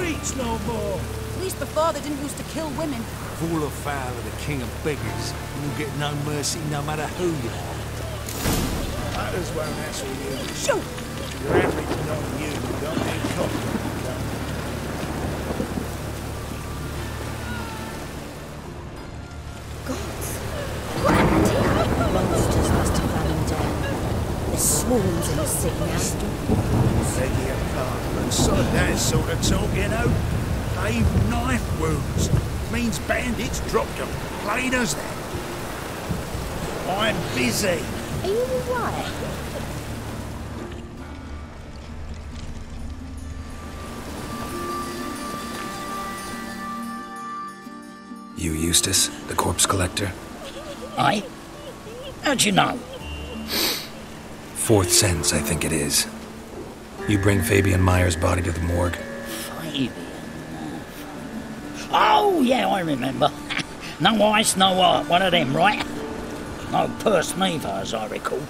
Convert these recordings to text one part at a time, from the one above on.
streets no more. At least before they didn't used to kill women. Fall afoul of the king of beggars. You'll get no mercy no matter who you are. Others won't hassle you. Shoot! Your average non-you don't need coffee. Gods! What happened here? Monsters must have run him down. There's swarms in the city now. Peggy apartment. That sort of talk, you know. They've knife wounds. Means bandits dropped them. Plain as that. I'm busy. Are you alright? You Eustace, the corpse collector? Aye? How'd you know? Fourth sense, I think it is. You bring Fabian Meyer's body to the morgue? Fabian... Oh, yeah, I remember. No eyes, no heart, one of them, right? No purse neither, as I recall.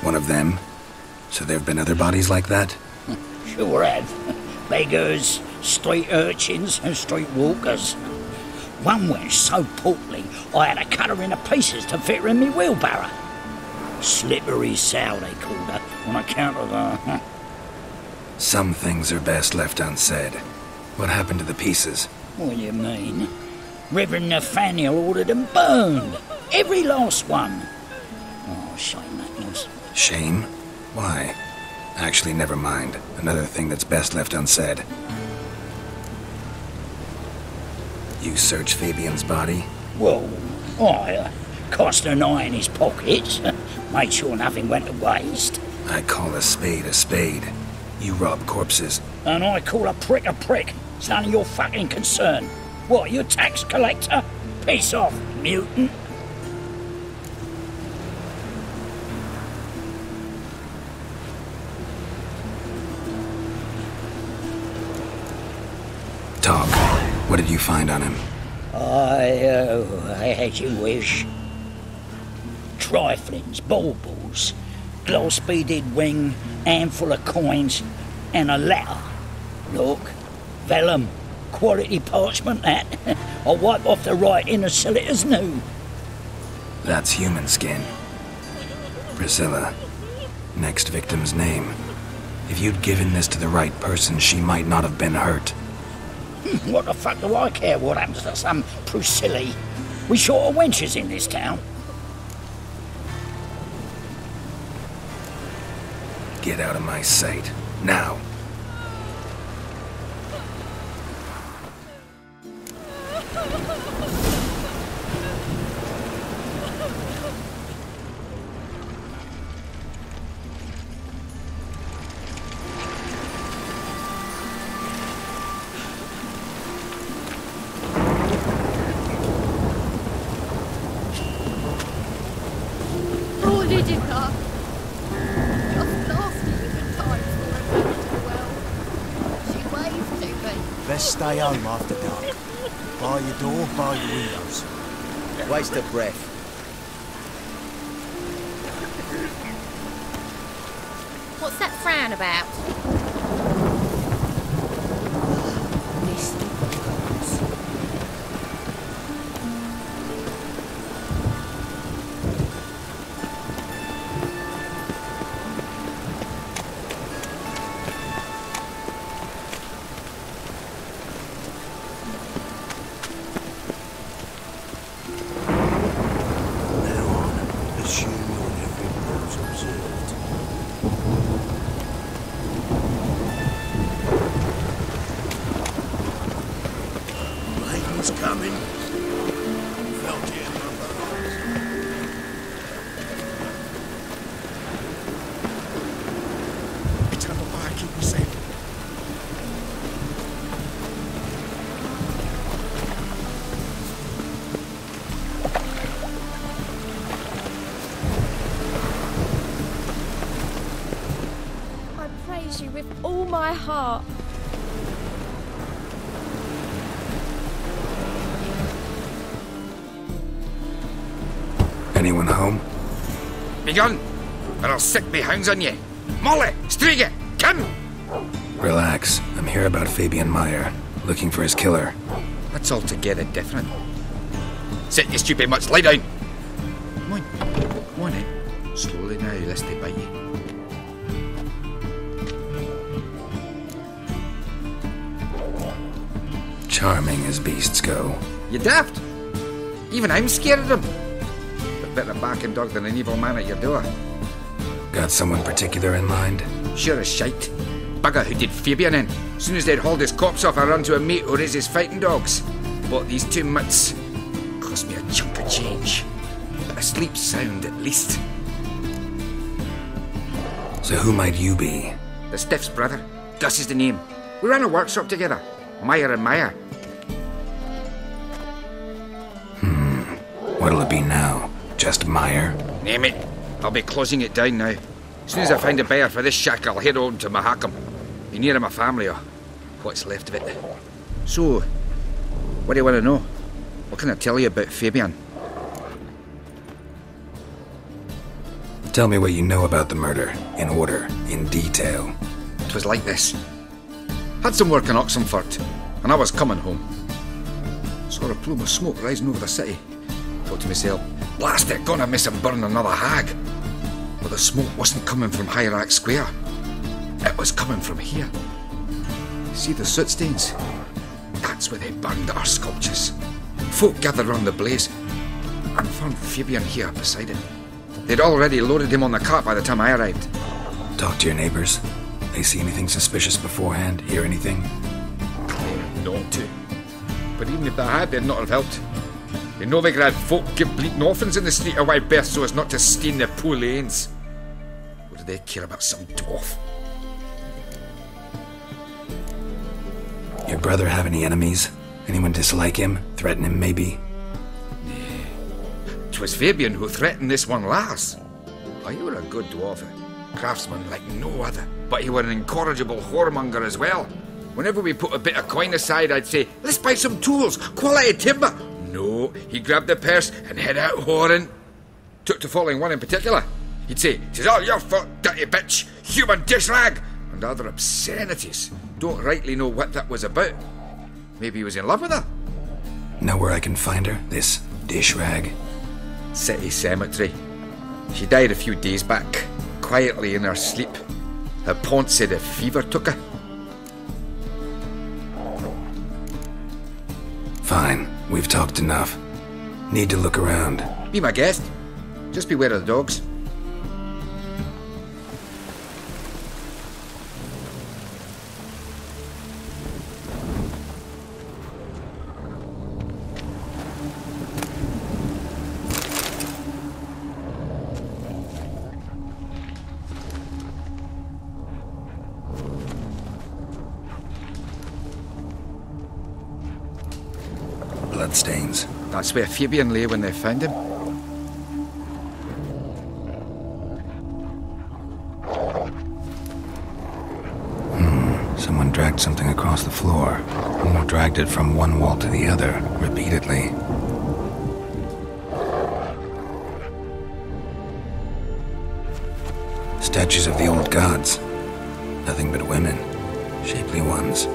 One of them? So there have been other bodies like that? Sure have. Beggars, street urchins and street walkers. One went so portly, I had to cut her into pieces to fit her in me wheelbarrow. Slippery sow, they called her, on account of her... Some things are best left unsaid. What happened to the pieces? What do you mean? Reverend Nathaniel ordered them burned. Every last one. Oh, shame that was. Shame? Why? Actually, never mind. Another thing that's best left unsaid. You searched Fabian's body? Well, I cast an eye in his pockets. Made sure nothing went to waste. I call a spade a spade. You rob corpses. And I call a prick a prick. It's none of your fucking concern. What, you tax collector? Piss off, mutant. Talk. What did you find on him? As you wish. Triflings, baubles, gloss-beaded ring, handful of coins, and a letter. Look, vellum, quality parchment, that. I'll wipe off the writing and sell it as new. That's human skin. Priscilla. Next victim's name. If you'd given this to the right person, she might not have been hurt. What the fuck do I care what happens to some Priscilla? We short of wenches in this town. Get out of my sight. Now. Oh, did you not? Just last year in time for a back to the well. She waved to me. Best stay home after dark. Bar your door, bar your windows. Waste of breath. What's that frown about? Coming. Felt it in my bones. It's on the bar, keep me safe. I praise you with all my heart. Anyone home? Be gone, or I'll set me hounds on you. Molly! Striga! Come! Relax. I'm here about Fabian Meyer, looking for his killer. That's altogether different. Sit, you stupid mutts, lie down! Come on. Come on in. Slowly now, lest they bite you. Charming as beasts go. You daft? Even I'm scared of them. A better barking dog than an evil man at your door. Got someone particular in mind? Sure as shite. Bugger who did Fabian in. As soon as they'd hauled his corpse off, I run to a mate who raises fighting dogs. Bought these 2 mutts. Cost me a chunk of change. But I sleep sound at least. So who might you be? The Stiff's brother. Gus is the name. We ran a workshop together. Meyer and Meyer. What'll it be now? Just Meyer? Name it. I'll be closing it down now. As soon as I find a buyer for this shack, I'll head on to Mahakam. Be near my family, or what's left of it. So, what do you want to know? What can I tell you about Fabian? Tell me what you know about the murder, in order, in detail. It was like this. Had some work in Oxenford, and I was coming home. Saw a plume of smoke rising over the city. Thought to myself, blast it, gonna miss and burn another hag. But the smoke wasn't coming from Hierarch Square. It was coming from here. See the soot stains? That's where they burned our sculptures. Folk gathered round the blaze and found Fabian here beside it. They'd already loaded him on the cart by the time I arrived. Talk to your neighbors. They see anything suspicious beforehand? Hear anything? Not to. But even if they had, they'd not have helped. In Novigrad, folk give bleating orphans in the street a wide berth so as not to stain their poor lanes. What do they care about some dwarf? Your brother have any enemies? Anyone dislike him? Threaten him, maybe? 'Twas Fabian who threatened this one last. Oh, you were a good dwarf, craftsman like no other. But he were an incorrigible whoremonger as well. Whenever we put a bit of coin aside, I'd say, let's buy some tools, quality timber. No, he grabbed the purse and head out whoring. Took to following one in particular. He'd say, "'Tis all your fault, dirty bitch, human dish rag," and other obscenities. Don't rightly know what that was about. Maybe he was in love with her. Know where I can find her? This dish rag? City cemetery. She died a few days back, quietly in her sleep. Her pont said a fever took her. Fine, we've talked enough. Need to look around. Be my guest. Just beware of the dogs. Bloodstains. That's where Fabian lay when they found him. Someone dragged something across the floor. Or dragged it from one wall to the other, repeatedly. Statues of the old gods. Nothing but women. Shapely ones.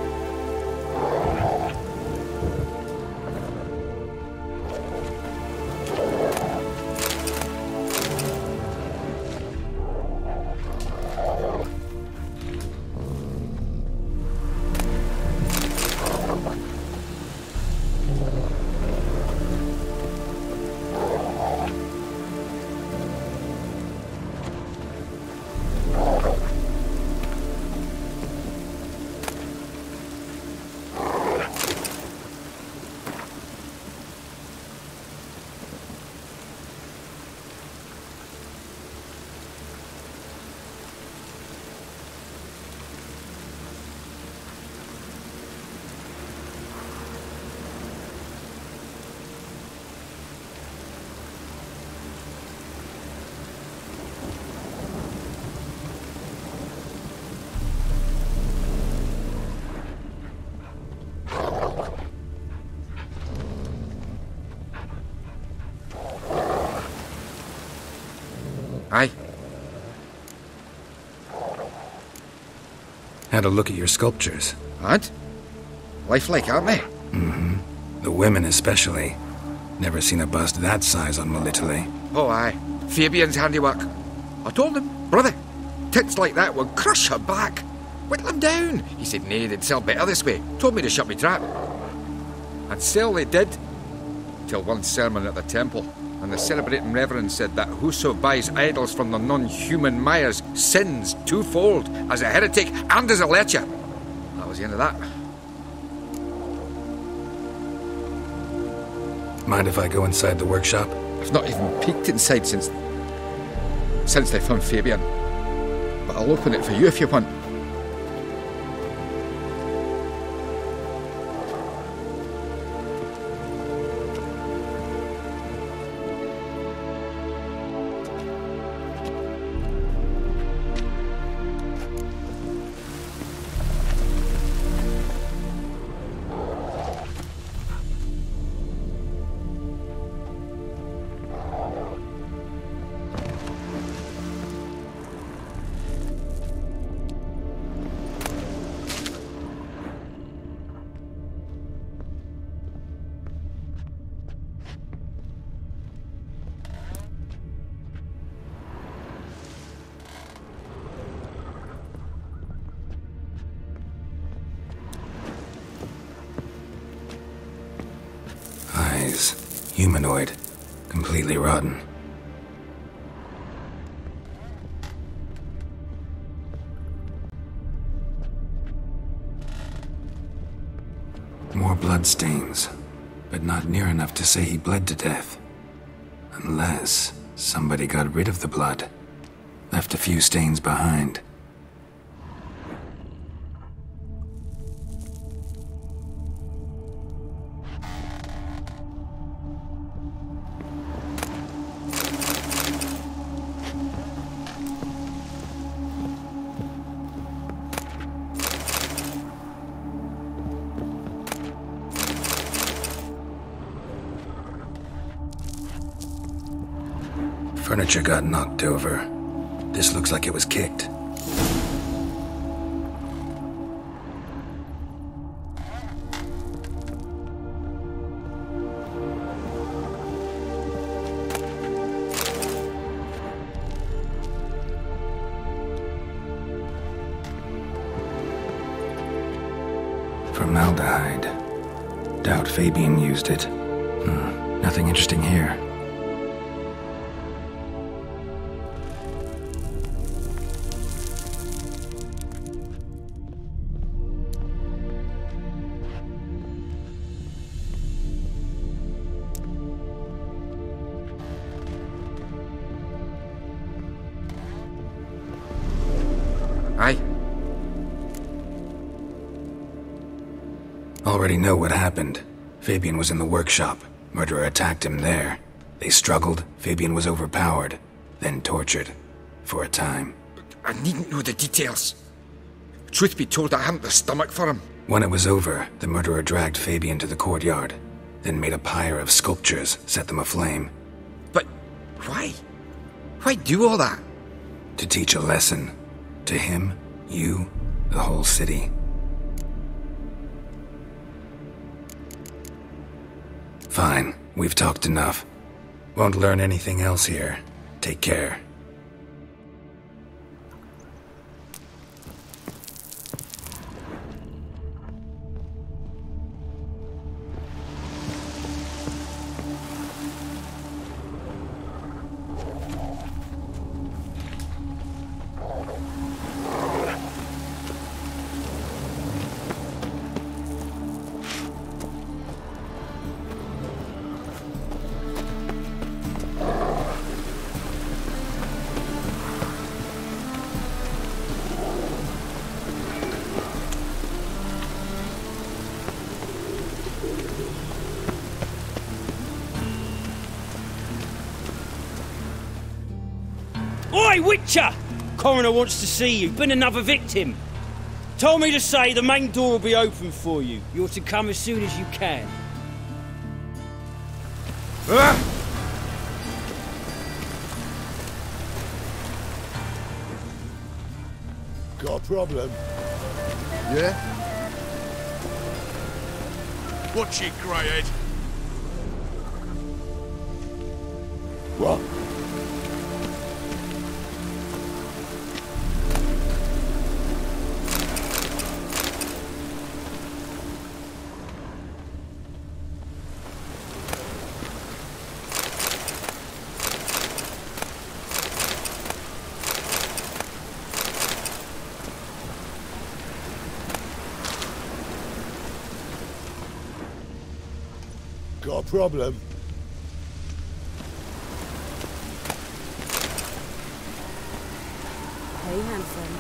Had a look at your sculptures. And? Lifelike, aren't they? The women especially. Never seen a bust that size on Melitele. Oh, aye. Fabian's handiwork. I told him, brother, tits like that would crush her back. Whittle him down. He said, nay, they'd sell better this way. Told me to shut me trap. And sell they did. Till one sermon at the temple. And the celebrating reverend said that whoso buys idols from the non-human Mayas sins twofold, as a heretic and as a lecher. That was the end of that. Mind if I go inside the workshop? I've not even peeked inside since they found Fabian. But I'll open it for you if you want. Humanoid. Completely rotten. More bloodstains, but not near enough to say he bled to death. Unless somebody got rid of the blood. Left a few stains behind. Furniture got knocked over. This looks like it was kicked. Formaldehyde. Doubt Fabian used it. Nothing interesting here. Aye. Already know what happened. Fabian was in the workshop. Murderer attacked him there. They struggled. Fabian was overpowered, then tortured. For a time. I needn't know the details. Truth be told, I hadn't the stomach for him. When it was over, the murderer dragged Fabian to the courtyard, then made a pyre of sculptures, set them aflame. But why? Why do all that? To teach a lesson. To him, you, the whole city. Fine, we've talked enough. Won't learn anything else here. Take care. Oi, Witcher! Coroner wants to see you. Been another victim. Told me to say the main door will be open for you. You're to come as soon as you can. Got a problem? Yeah? Watch it, greyhead. What? Got a problem? Hey, handsome.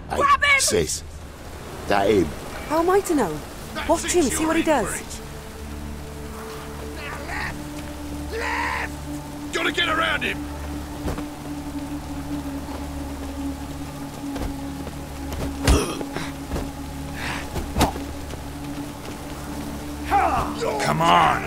Grab him! Sis. That him? How am I to know? Watch him, see what he does. Now left! Left! Gotta get around him! Come on!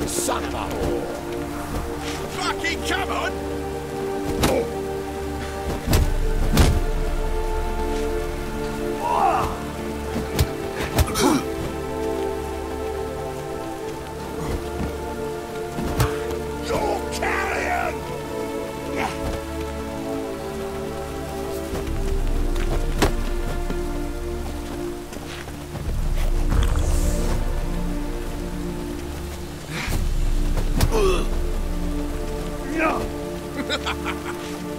Son of a whore! Fucking come on! You're carrion!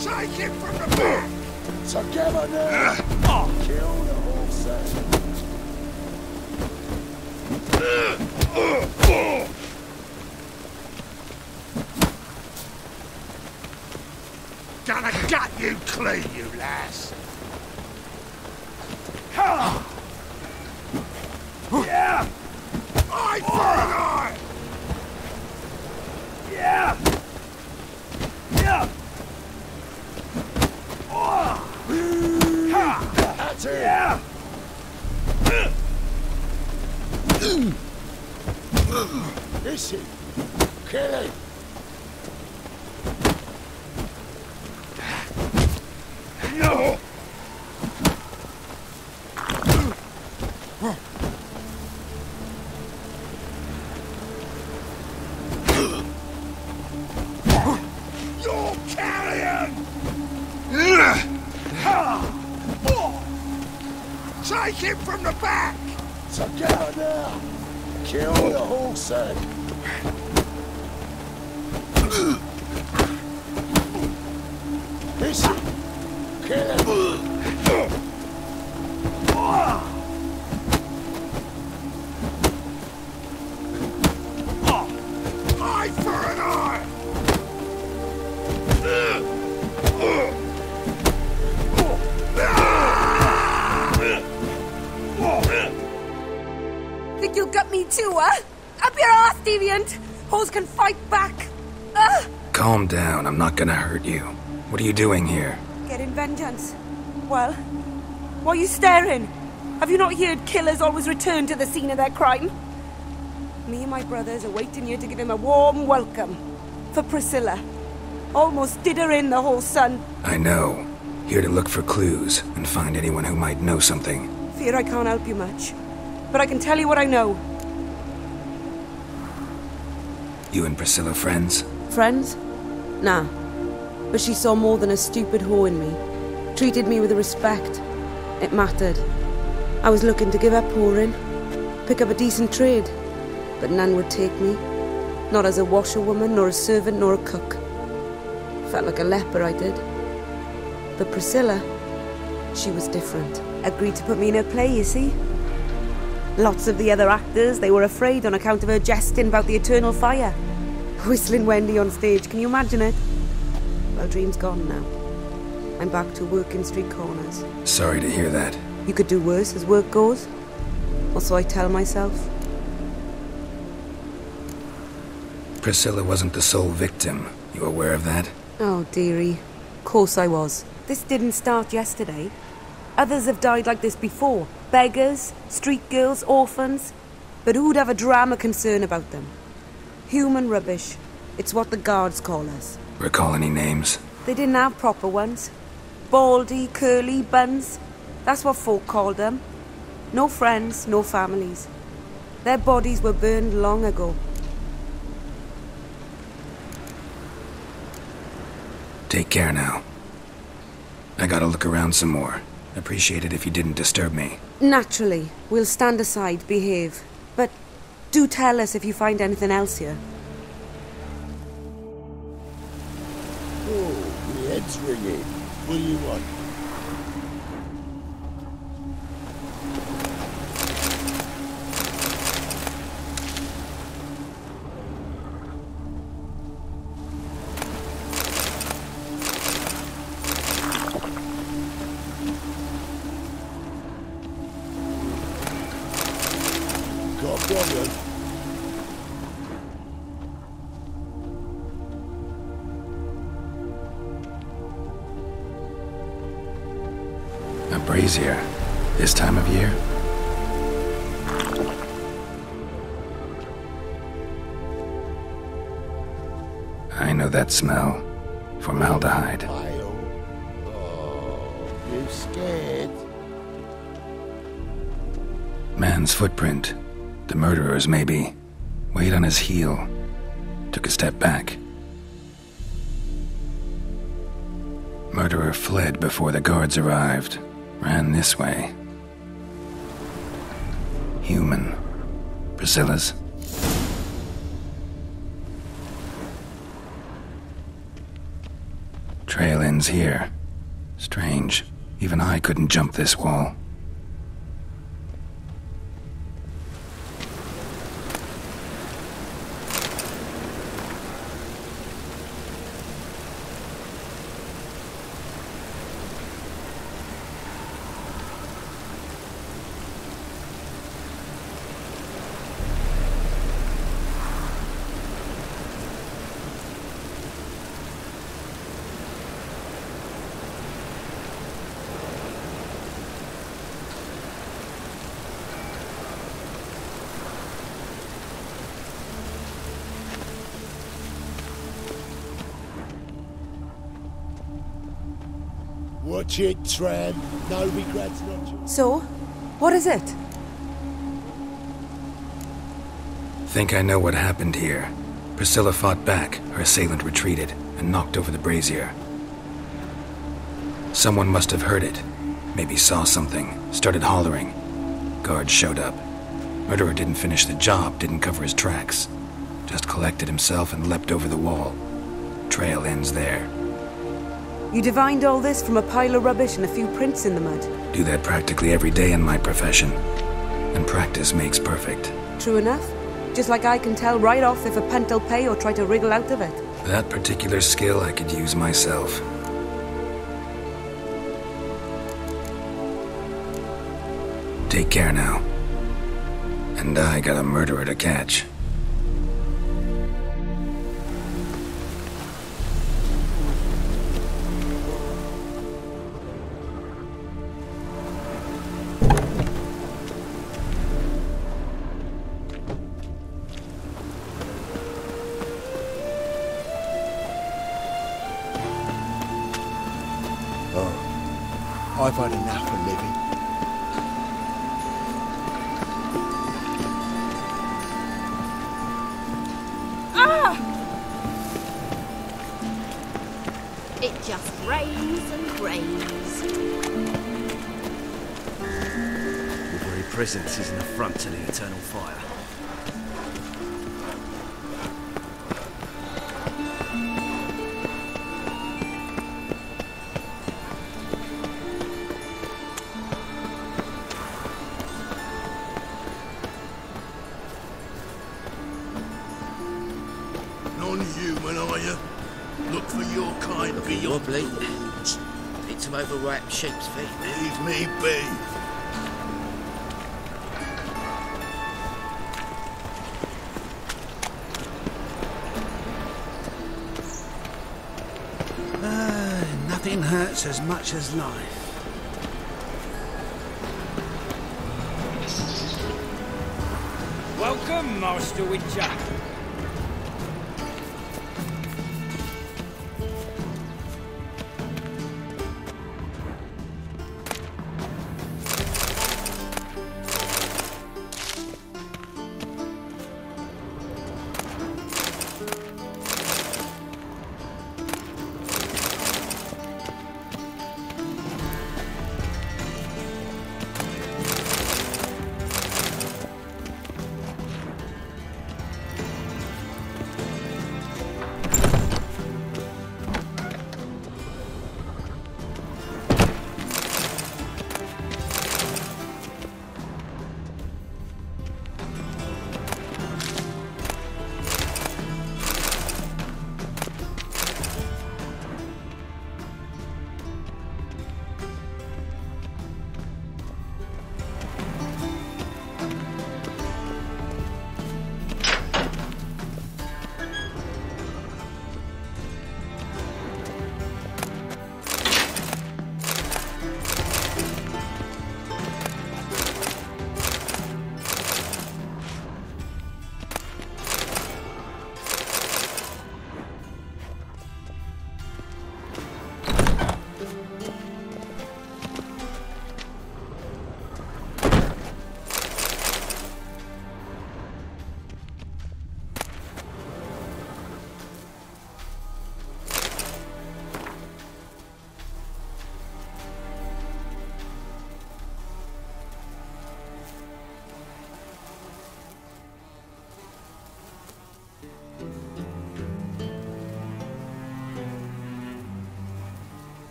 Take him from the back! Together now! Kill the horse. Gonna gut you clean, you lass! Yeah! Eye for an eye! Yeah! Yeah! That's it! Yeah! Is he? Kill him! No! You're carrion! Take him from the back! Together now! Kill the horse. Is he? Kill him! Eye for an eye! Think you'll gut me too, huh? Up your ass, deviant! Hoes can fight back! Calm down, I'm not gonna hurt you. What are you doing here? Getting vengeance. Well, why are you staring? Have you not heard killers always return to the scene of their crime? Me and my brothers are waiting here to give him a warm welcome. For Priscilla. Almost did her in, the whole son. I know. Here to look for clues and find anyone who might know something. Fear I can't help you much. But I can tell you what I know. You and Priscilla friends? Friends? Nah. But she saw more than a stupid whore in me. Treated me with respect. It mattered. I was looking to give up whoring. Pick up a decent trade. But none would take me. Not as a washerwoman, nor a servant, nor a cook. Felt like a leper, I did. But Priscilla, she was different. Agreed to put me in her play, you see? Lots of the other actors, they were afraid on account of her jesting about the eternal fire. Whistling Wendy on stage, can you imagine it? Well, dream's gone now. I'm back to working street corners. Sorry to hear that. You could do worse as work goes. Or so I tell myself. Priscilla wasn't the sole victim. You aware of that? Oh, dearie. Of course I was. This didn't start yesterday. Others have died like this before. Beggars, street girls, orphans. But who'd have a drama concern about them? Human rubbish. It's what the guards call us. Recall any names? They didn't have proper ones. Baldy, curly, buns. That's what folk called them. No friends, no families. Their bodies were burned long ago. Take care now. I gotta look around some more. Appreciate it if you didn't disturb me. Naturally. We'll stand aside, behave. But do tell us if you find anything else here. Oh, my head's ringing. What do you want? Got a problem? A brazier. This time of year? I know that smell. Formaldehyde. Oh, you scared? Man's footprint. The murderer's, maybe. Weighed on his heel. Took a step back. Murderer fled before the guards arrived. Ran this way. Human. Priscilla's. Trail ends here. Strange. Even I couldn't jump this wall. Watch it, Tram. No regrets, not you. So, what is it? Think I know what happened here. Priscilla fought back, her assailant retreated, and knocked over the brazier. Someone must have heard it. Maybe saw something, started hollering. Guards showed up. Murderer didn't finish the job, didn't cover his tracks. Just collected himself and leapt over the wall. Trail ends there. You divined all this from a pile of rubbish and a few prints in the mud. Do that practically every day in my profession. And practice makes perfect. True enough. Just like I can tell right off if a punt'll pay or try to wriggle out of it. That particular skill I could use myself. Take care now. And I got a murderer to catch. I've had enough of living. It just rains and rains. Your very presence is an affront to the eternal fire. Non-human, are you? Look for your kind. Look at your bleat. Picked some overripe sheep's feet. Leave me be. Nothing hurts as much as life. Welcome, Master Witcher.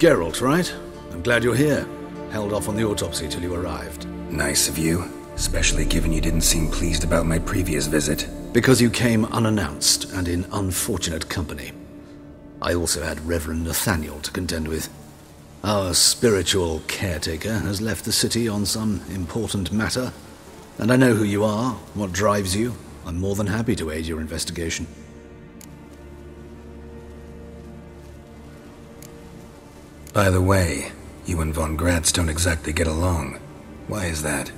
Geralt, right? I'm glad you're here. Held off on the autopsy till you arrived. Nice of you, especially given you didn't seem pleased about my previous visit. Because you came unannounced and in unfortunate company. I also had Reverend Nathaniel to contend with. Our spiritual caretaker has left the city on some important matter, and I know who you are, what drives you. I'm more than happy to aid your investigation. By the way, you and von Gratz don't exactly get along. Why is that?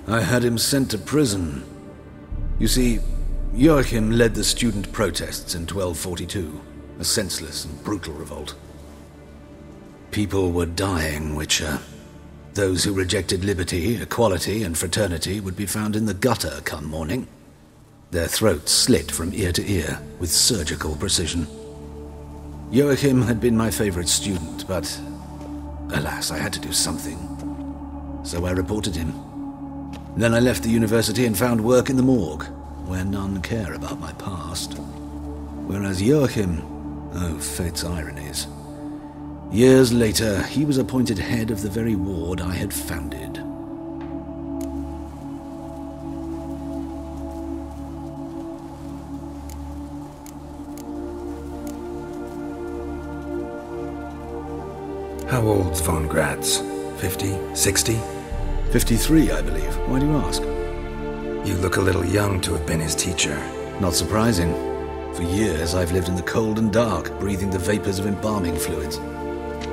I had him sent to prison. You see, Joachim led the student protests in 1242, a senseless and brutal revolt. People were dying, Witcher. Those who rejected liberty, equality, and fraternity would be found in the gutter come morning. Their throats slit from ear to ear with surgical precision. Joachim had been my favorite student, but alas, I had to do something. So I reported him. Then I left the university and found work in the morgue, where none care about my past. Whereas Joachim, oh, fate's ironies. Years later, he was appointed head of the very ward I had founded. How old's von Gratz? 50? 60? 53, I believe. Why do you ask? You look a little young to have been his teacher. Not surprising. For years, I've lived in the cold and dark, breathing the vapors of embalming fluids.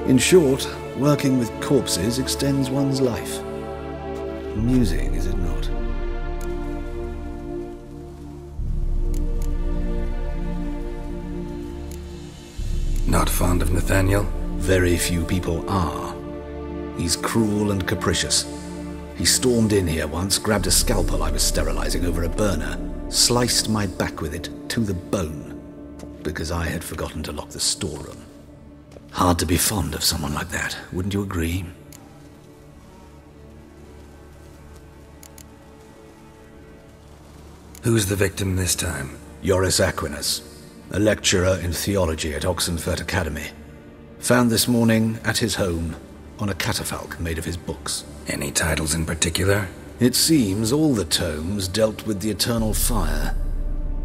In short, working with corpses extends one's life. Amusing, is it not? Not fond of Nathaniel? Very few people are. He's cruel and capricious. He stormed in here once, grabbed a scalpel I was sterilizing over a burner, sliced my back with it to the bone, because I had forgotten to lock the storeroom. Hard to be fond of someone like that, wouldn't you agree? Who's the victim this time? Joris Aquinas, a lecturer in theology at Oxenfurt Academy. Found this morning at his home on a catafalque made of his books. Any titles in particular? It seems all the tomes dealt with the eternal fire.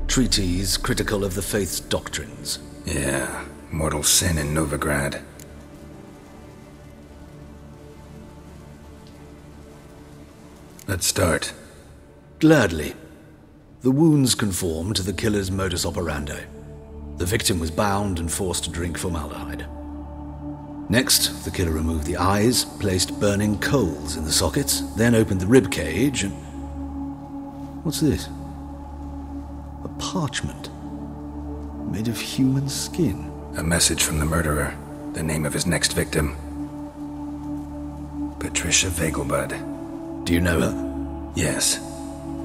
Treatises critical of the faith's doctrines. Yeah, mortal sin in Novigrad. Let's start. Gladly. The wounds conform to the killer's modus operandi. The victim was bound and forced to drink formaldehyde. Next, the killer removed the eyes, placed burning coals in the sockets, then opened the rib cage and... What's this? A parchment. Made of human skin. A message from the murderer. The name of his next victim. Patricia Vegelbud. Do you know her? Yes.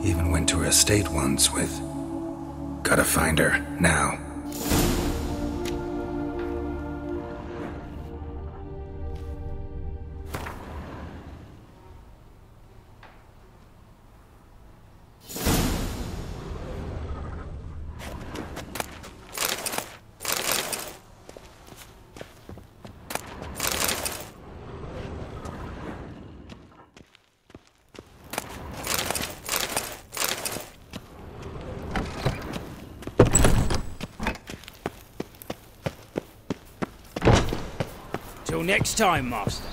Even went to her estate once with... Gotta find her, now. Till next time, Master.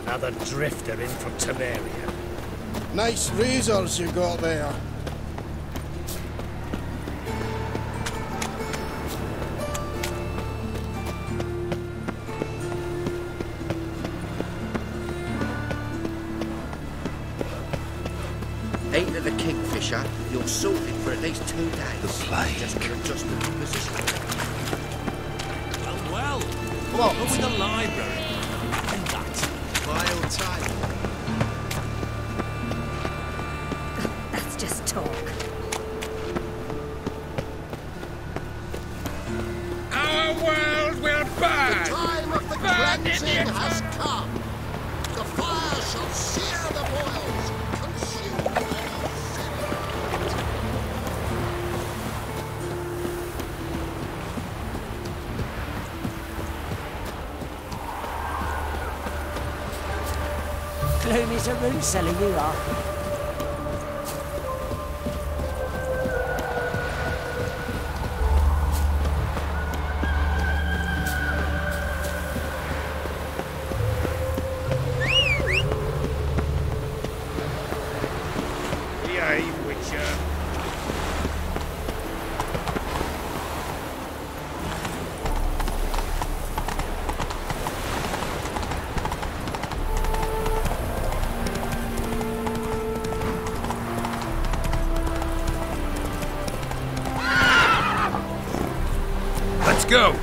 Another drifter in from Temeria. Nice razors you got there. Ain't it the Kingfisher? You're sorted for at least 2 days. The plague. Just to adjust the position. Well, What? over the library. And that. Vile time. That's just talk. Our world will burn! The time of the cleansing has come. The fire shall sear the boils, consume all sin. Gloom is a root cellar, you are. Behave, Witcher. Let's go!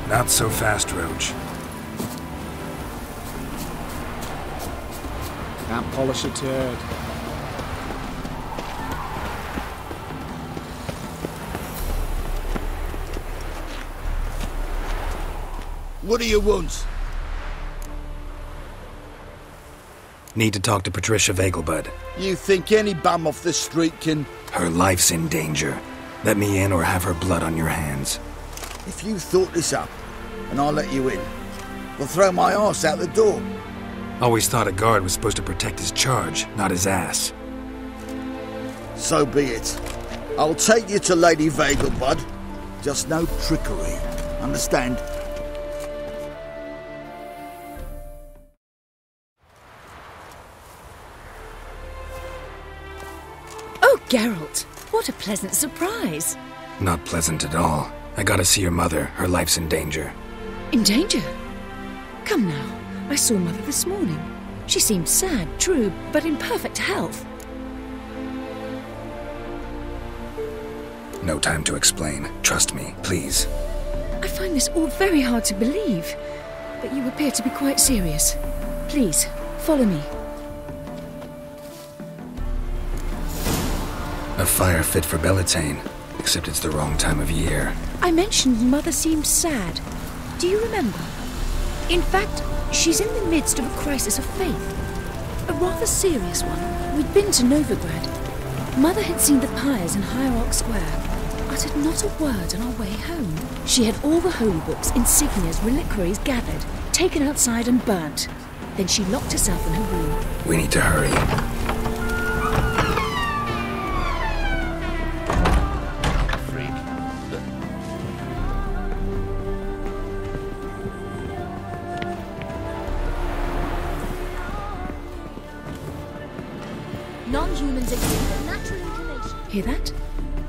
Not so fast, Roach. Can't polish a turd. What do you want? Need to talk to Patricia Vegelbud. You think any bum off the street can... Her life's in danger. Let me in or have her blood on your hands. If you thought this up, and I'll let you in, we'll throw my arse out the door. Always thought a guard was supposed to protect his charge, not his ass. So be it. I'll take you to Lady Vegelbud. Just no trickery. Understand? Oh, Geralt, what a pleasant surprise. Not pleasant at all. I gotta see your mother. Her life's in danger. In danger? Come now. I saw Mother this morning. She seemed sad, true, but in perfect health. No time to explain. Trust me, please. I find this all very hard to believe, but you appear to be quite serious. Please, follow me. A fire fit for Bellatane, except it's the wrong time of year. I mentioned Mother seemed sad. Do you remember? In fact, she's in the midst of a crisis of faith. A rather serious one. We'd been to Novigrad. Mother had seen the pyres in Hierarch Square, uttered not a word on our way home. She had all the holy books, insignias, reliquaries gathered, taken outside and burnt. Then she locked herself in her room. We need to hurry. Non-humans exhibit a natural inclination. Hear that?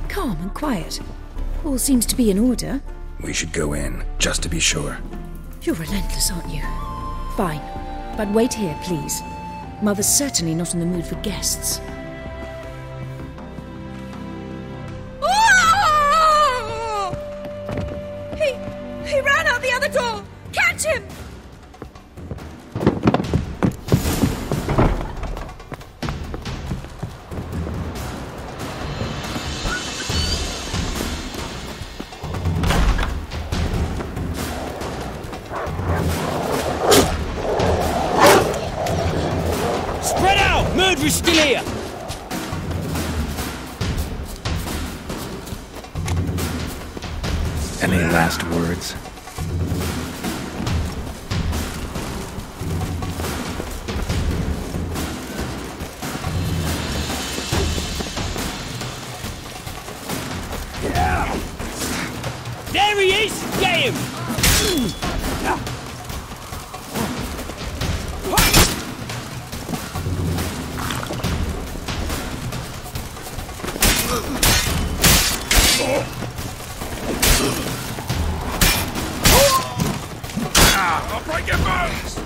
Calm and quiet. All seems to be in order. We should go in, just to be sure. You're relentless, aren't you? Fine. But wait here, please. Mother's certainly not in the mood for guests. Oh! He ran out the other door! Catch him! Murderer's still here! Any last words? There he is! Get him! I'll break your bones!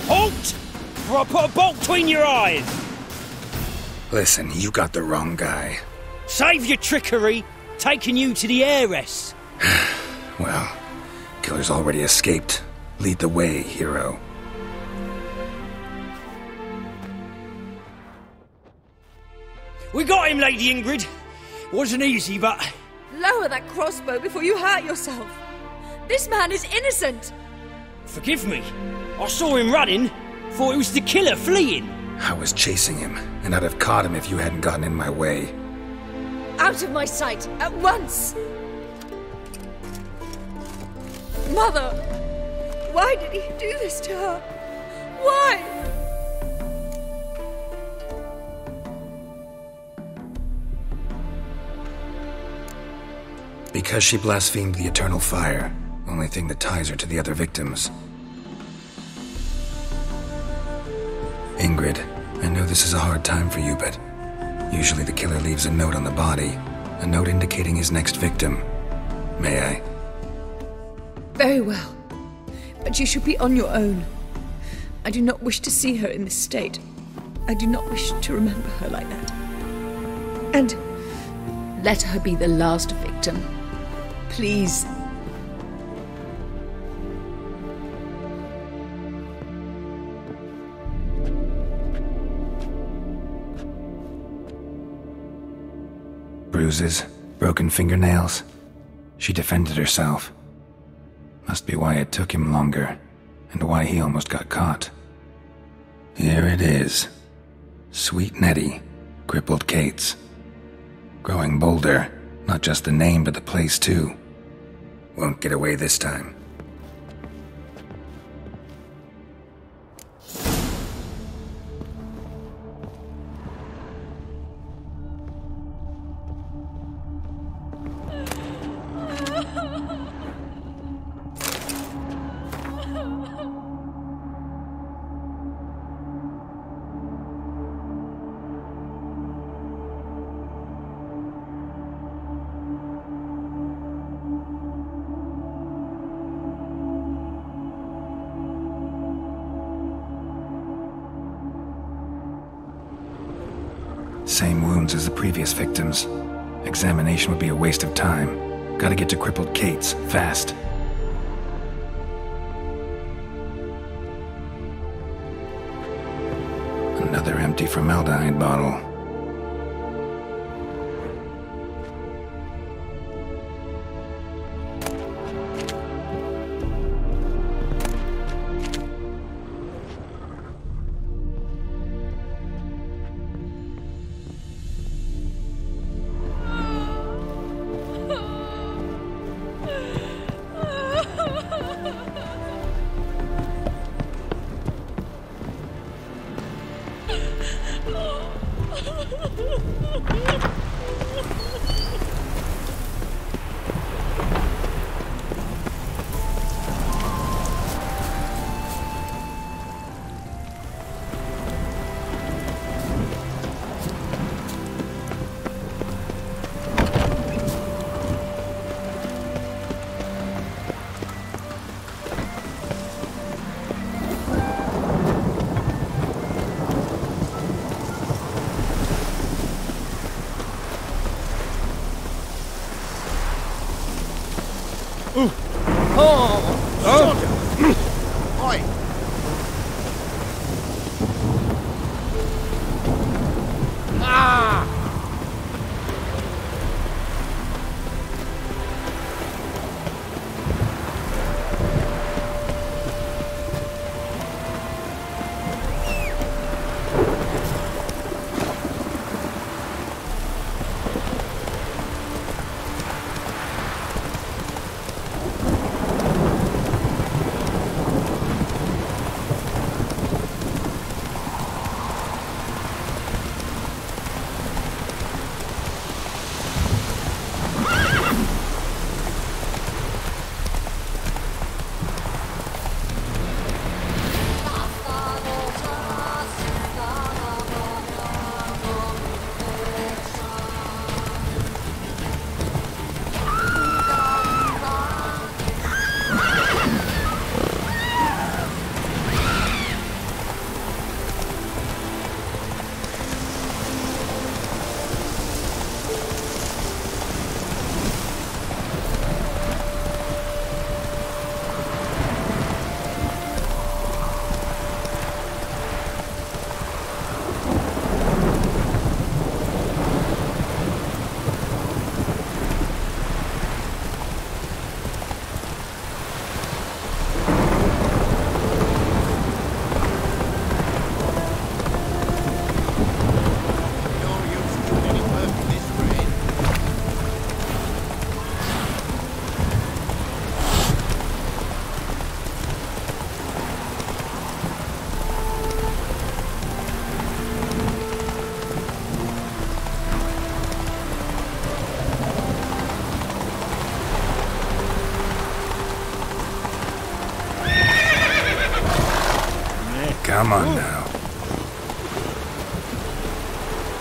Halt! Or I'll put a bolt between your eyes! Listen, you got the wrong guy. Save your trickery, taking you to the heiress. Well, killer's already escaped. Lead the way, hero. We got him, Lady Ingrid. Wasn't easy, but... Lower that crossbow before you hurt yourself. This man is innocent. Forgive me. I saw him running. Thought it was the killer fleeing. I was chasing him, and I'd have caught him if you hadn't gotten in my way. Out of my sight, at once! Mother! Why did he do this to her? Why? Because she blasphemed the eternal fire. Only thing that ties her to the other victims. Ingrid, I know this is a hard time for you, but usually the killer leaves a note on the body, a note indicating his next victim. May I? Very well. But you should be on your own. I do not wish to see her in this state. I do not wish to remember her like that. And let her be the last victim. Please. Bruises, broken fingernails. She defended herself. Must be why it took him longer, and why he almost got caught. Here it is. Sweet Nettie, crippled Kate's. Growing bolder, not just the name but the place too. Won't get away this time. Same wounds as the previous victims. Examination would be a waste of time. Gotta get to crippled Kate's, fast. Another empty formaldehyde bottle. Come on now.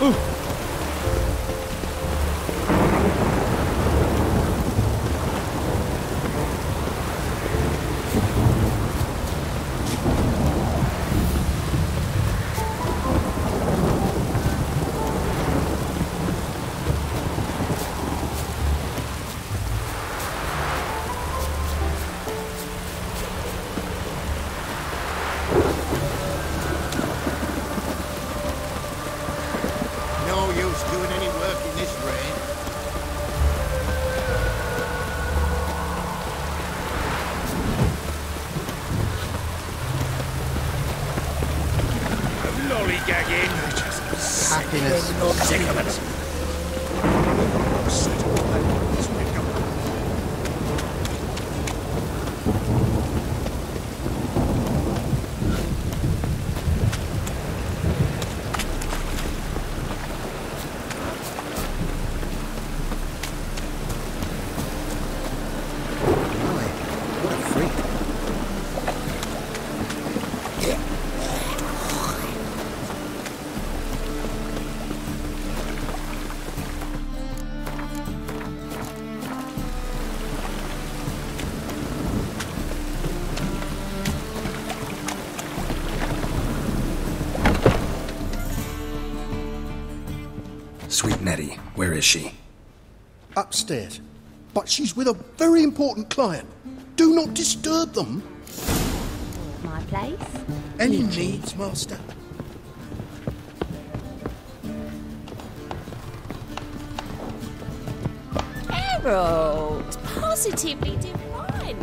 No use doing any work in this rain. Lollygagging. Happiness. Sick of it. What a freak. Sweet Nettie, where is she? Upstairs. But she's with a very important client. Do not disturb them. My place? Any needs, Master? Harold! Positively divine!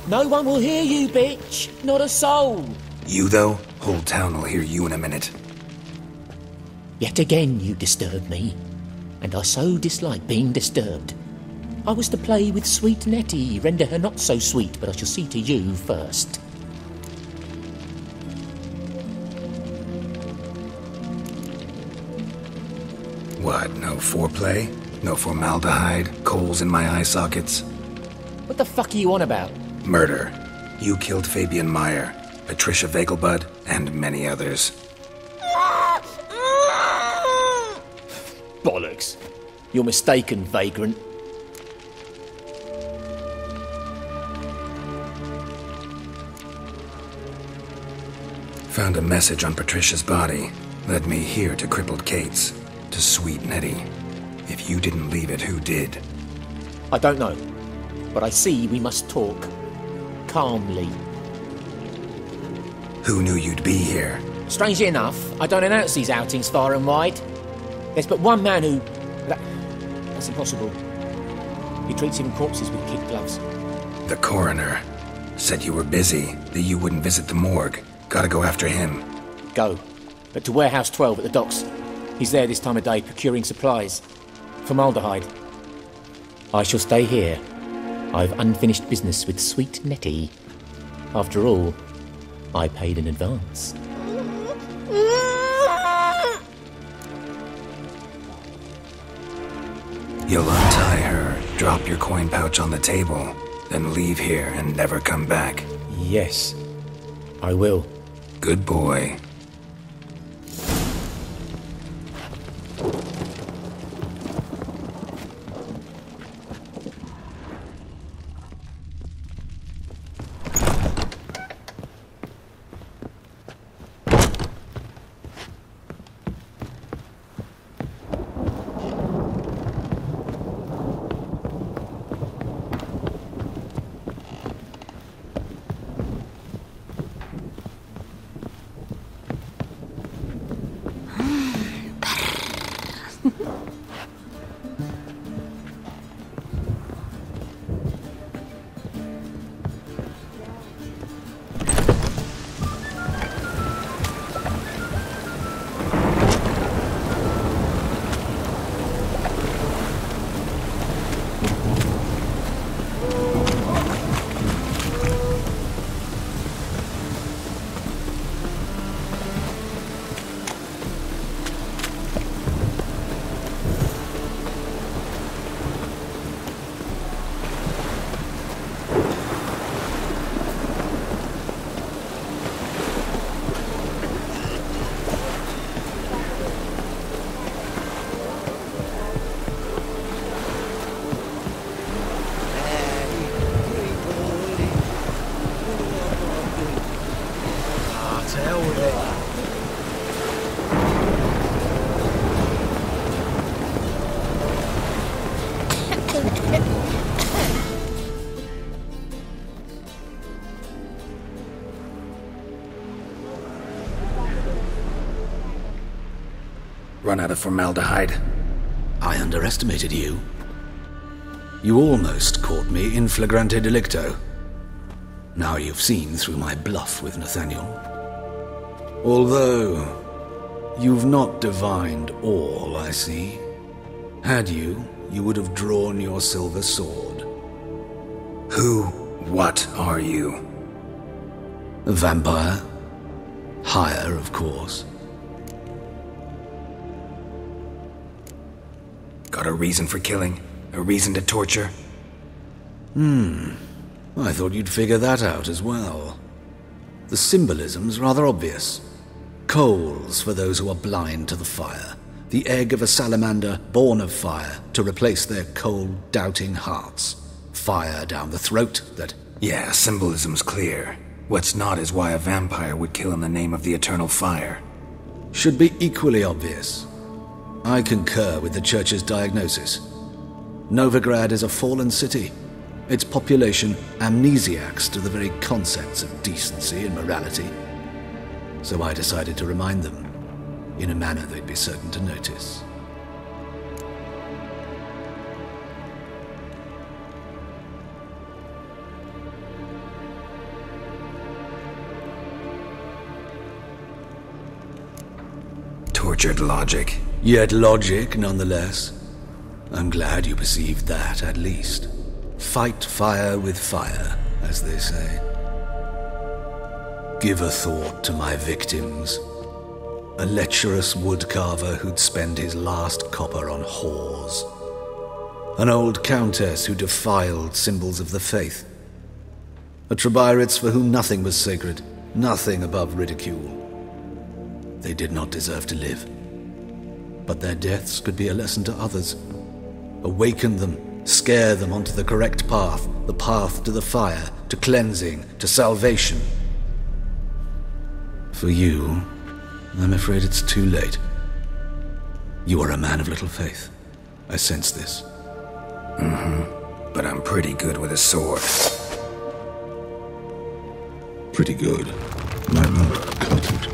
No one will hear you, bitch. Not a soul. You, though? Whole town will hear you in a minute. Yet again you disturb me, and I so dislike being disturbed. I was to play with sweet Nettie, render her not so sweet, but I shall see to you first. What, no foreplay? No formaldehyde? Coals in my eye sockets? What the fuck are you on about? Murder. You killed Fabian Meyer, Patricia Vegelbud, and many others. Bollocks. You're mistaken, vagrant. Found a message on Patricia's body. Led me here to crippled Kate's. To sweet Nettie. If you didn't leave it, who did? I don't know, but I see we must talk. Calmly. Who knew you'd be here? Strangely enough, I don't announce these outings far and wide. There's but one man who... That's impossible. He treats even corpses with kid gloves. The coroner. Said you were busy, that you wouldn't visit the morgue. Gotta go after him. Go. But to Warehouse 12 at the docks. He's there this time of day procuring supplies. Formaldehyde. I shall stay here. I've unfinished business with sweet Nettie. After all, I paid in advance. You'll untie her, drop your coin pouch on the table, then leave here and never come back. Yes, I will. Good boy. run out of formaldehyde. I underestimated you. You almost caught me in flagrante delicto. Now you've seen through my bluff with Nathaniel. Although, you've not divined all, I see. Had you, you would have drawn your silver sword. What are you? A vampire. Higher, of course. Got a reason for killing? A reason to torture? I thought you'd figure that out as well. The symbolism's rather obvious. Coals for those who are blind to the fire. The egg of a salamander born of fire to replace their cold, doubting hearts. Fire down the throat that... Yeah, symbolism's clear. What's not is why a vampire would kill in the name of the eternal fire. Should be equally obvious. I concur with the Church's diagnosis. Novigrad is a fallen city. Its population amnesiacs to the very concepts of decency and morality. So I decided to remind them, in a manner they'd be certain to notice. Tortured logic. Yet logic, nonetheless. I'm glad you perceived that, at least. Fight fire with fire, as they say. Give a thought to my victims. A lecherous woodcarver who'd spend his last copper on whores. An old countess who defiled symbols of the faith. A Trebirates for whom nothing was sacred, nothing above ridicule. They did not deserve to live. But their deaths could be a lesson to others. Awaken them, scare them onto the correct path, the path to the fire, to cleansing, to salvation. For you, I'm afraid it's too late. You are a man of little faith. I sense this. But I'm pretty good with a sword. Pretty good. Might not cut it.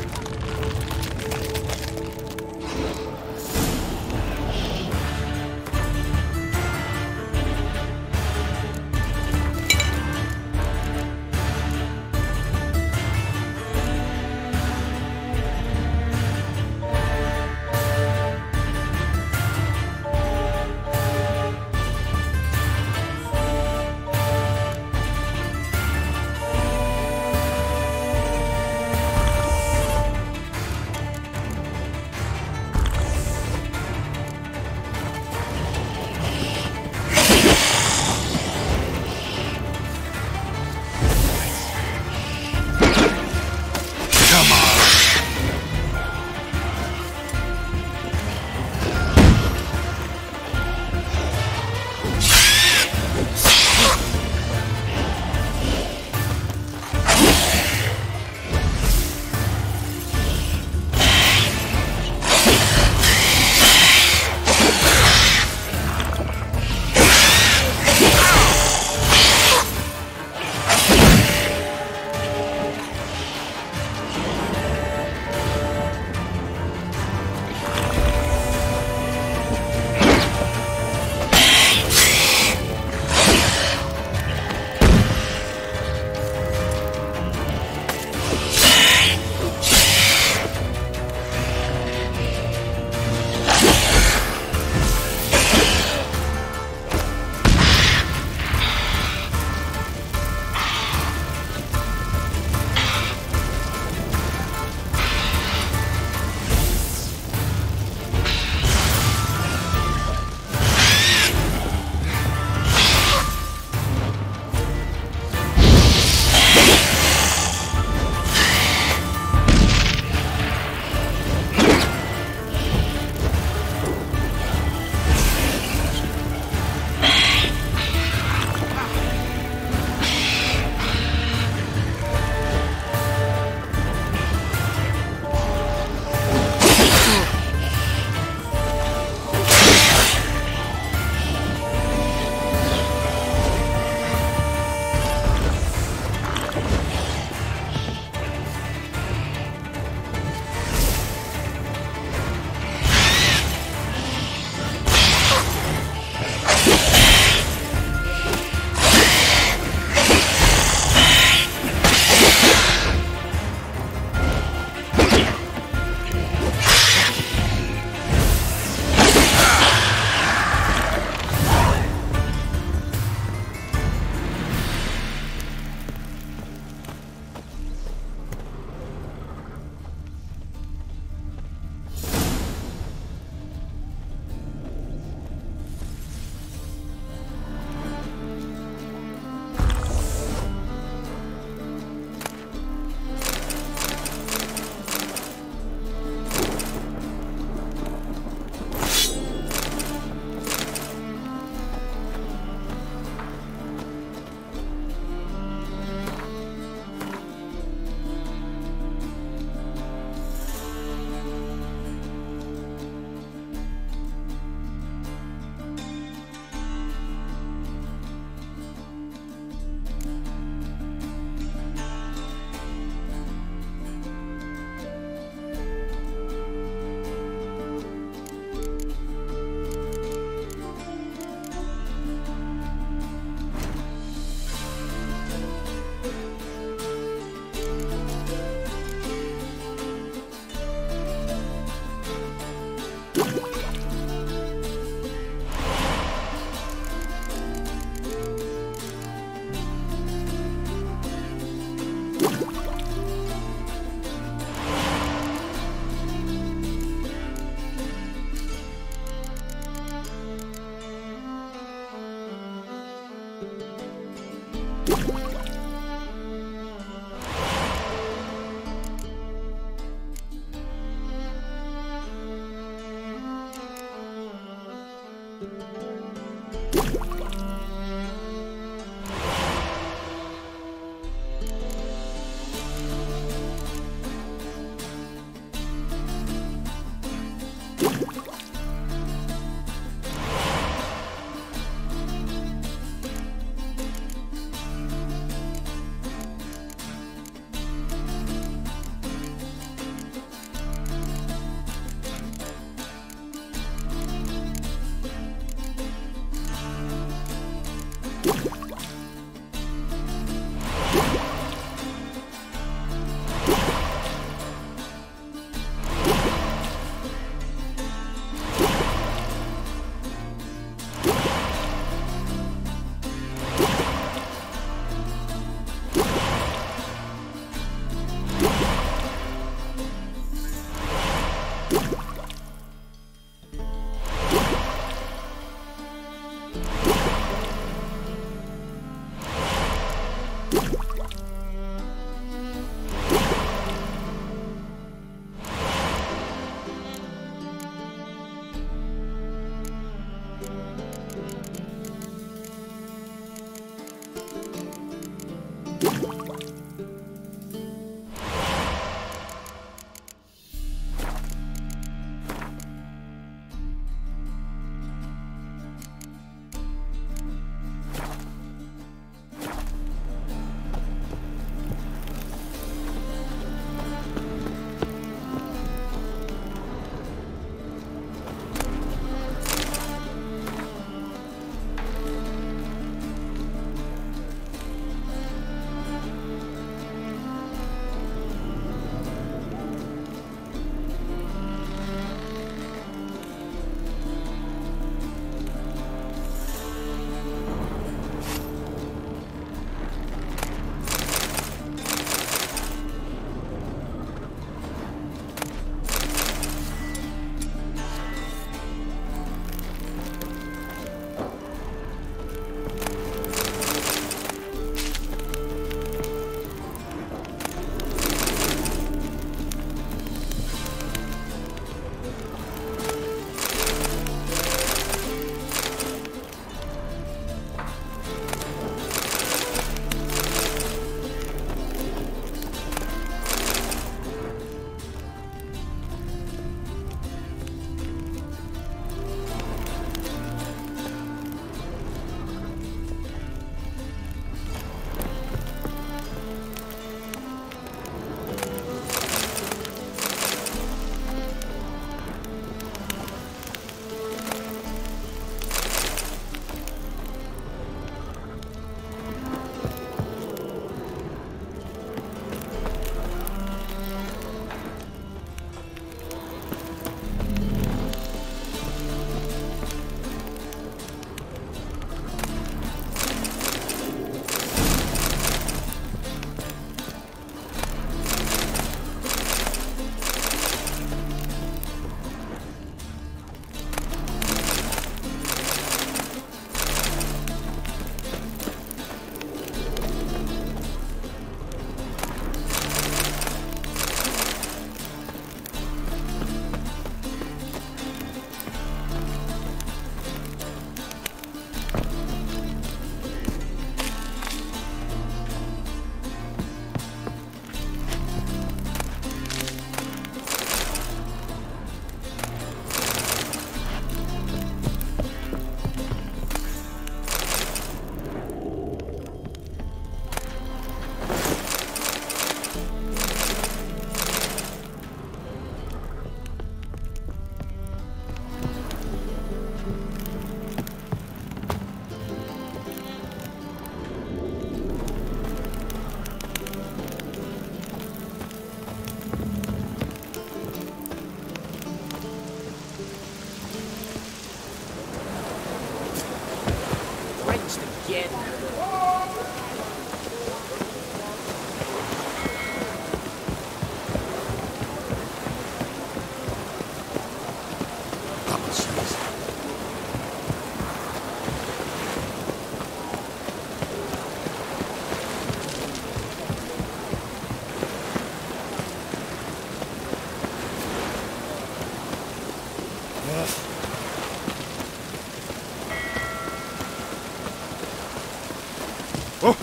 Oh,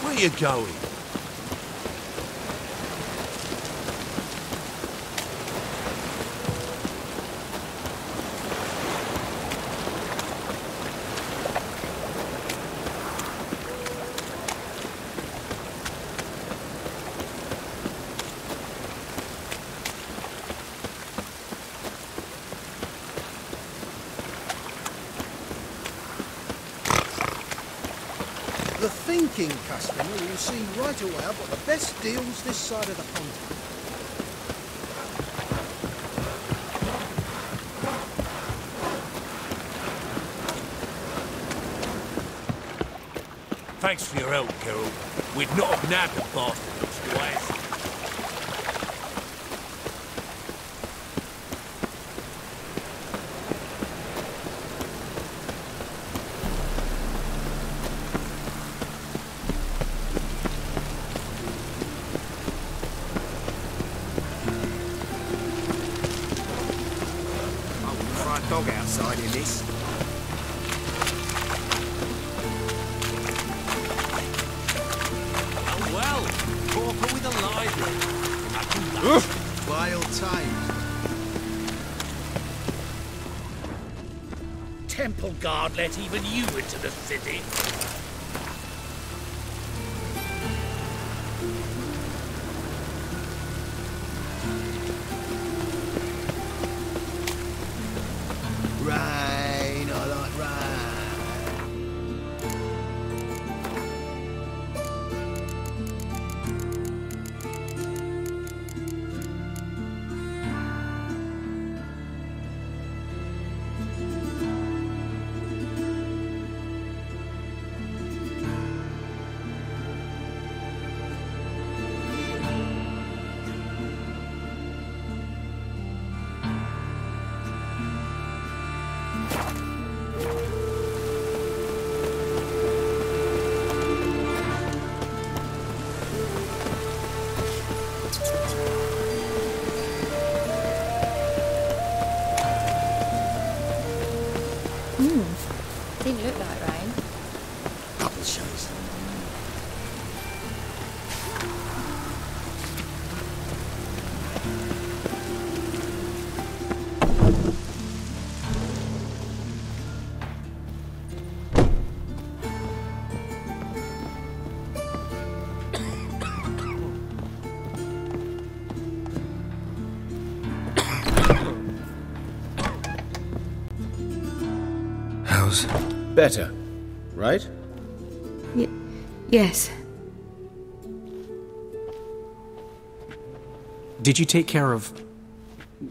where you going? The thinking customer will see right away I've got the best deals this side of the pond. Thanks for your help, Carol. We'd not have nabbed the bastard those twice. Dog outside in this. Oh well, corker with a library. Well tamed. Temple guard let even you into the city. Rain, I like rain. Didn't look like rain. Couple shows. How's... Better, right? Yes. Did you take care of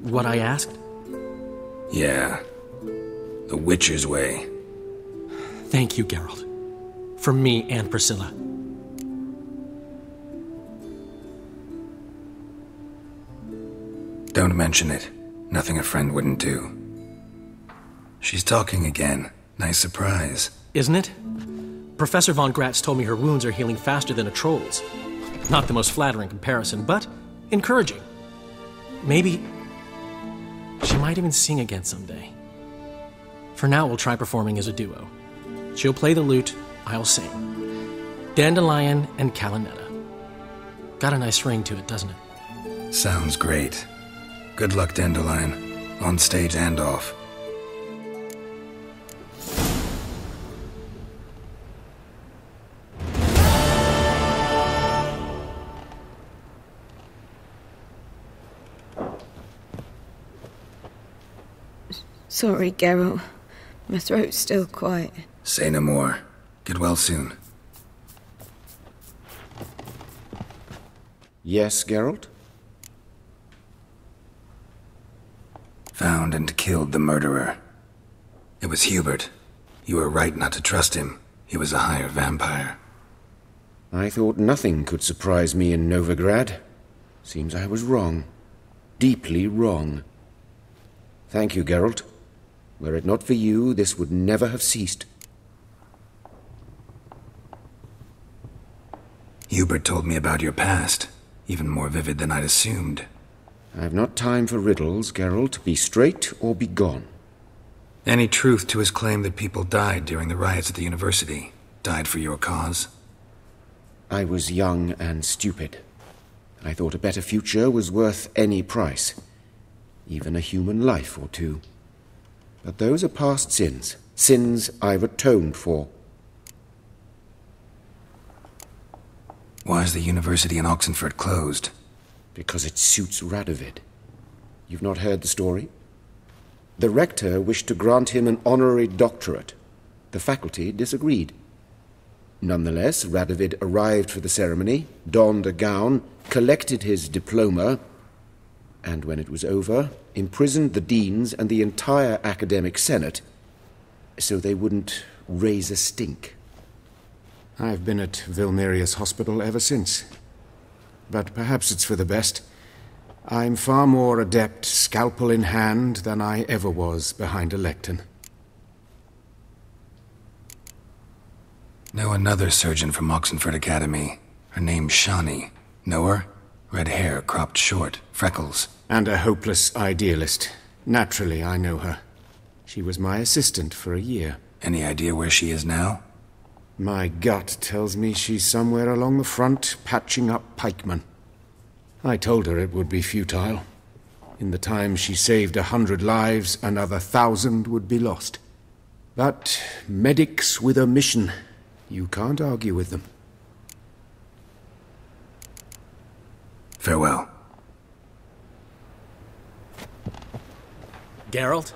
what I asked? Yeah. The Witcher's way. Thank you, Geralt. From me and Priscilla. Don't mention it. Nothing a friend wouldn't do. She's talking again. Nice surprise. Isn't it? Professor von Gratz told me her wounds are healing faster than a troll's. Not the most flattering comparison, but encouraging. Maybe she might even sing again someday. For now, we'll try performing as a duo. She'll play the lute, I'll sing. Dandelion and Calinetta. Got a nice ring to it, doesn't it? Sounds great. Good luck, Dandelion. On stage and off. Sorry, Geralt. My throat's still quiet. Say no more. Get well soon. Yes, Geralt? Found and killed the murderer. It was Hubert. You were right not to trust him. He was a higher vampire. I thought nothing could surprise me in Novigrad. Seems I was wrong. Deeply wrong. Thank you, Geralt. Were it not for you, this would never have ceased. Hubert told me about your past, even more vivid than I'd assumed. I've not time for riddles, Geralt. Be straight or be gone. Any truth to his claim that people died during the riots at the university? Died for your cause? I was young and stupid. I thought a better future was worth any price, even a human life or two. But those are past sins, sins I've atoned for. Why is the university in Oxenford closed? Because it suits Radovid. You've not heard the story? The rector wished to grant him an honorary doctorate. The faculty disagreed. Nonetheless, Radovid arrived for the ceremony, donned a gown, collected his diploma, and when it was over, imprisoned the deans and the entire academic senate so they wouldn't raise a stink. I've been at Vilmerius Hospital ever since. But perhaps it's for the best. I'm far more adept, scalpel in hand, than I ever was behind a lectern. Know another surgeon from Oxenford Academy. Her name's Shawnee. Know her? Red hair, cropped short, freckles. And a hopeless idealist. Naturally, I know her. She was my assistant for a year. Any idea where she is now? My gut tells me she's somewhere along the front, patching up pikemen. I told her it would be futile. In the time she saved 100 lives, another 1,000 would be lost. But medics with a mission, you can't argue with them. Farewell. Geralt?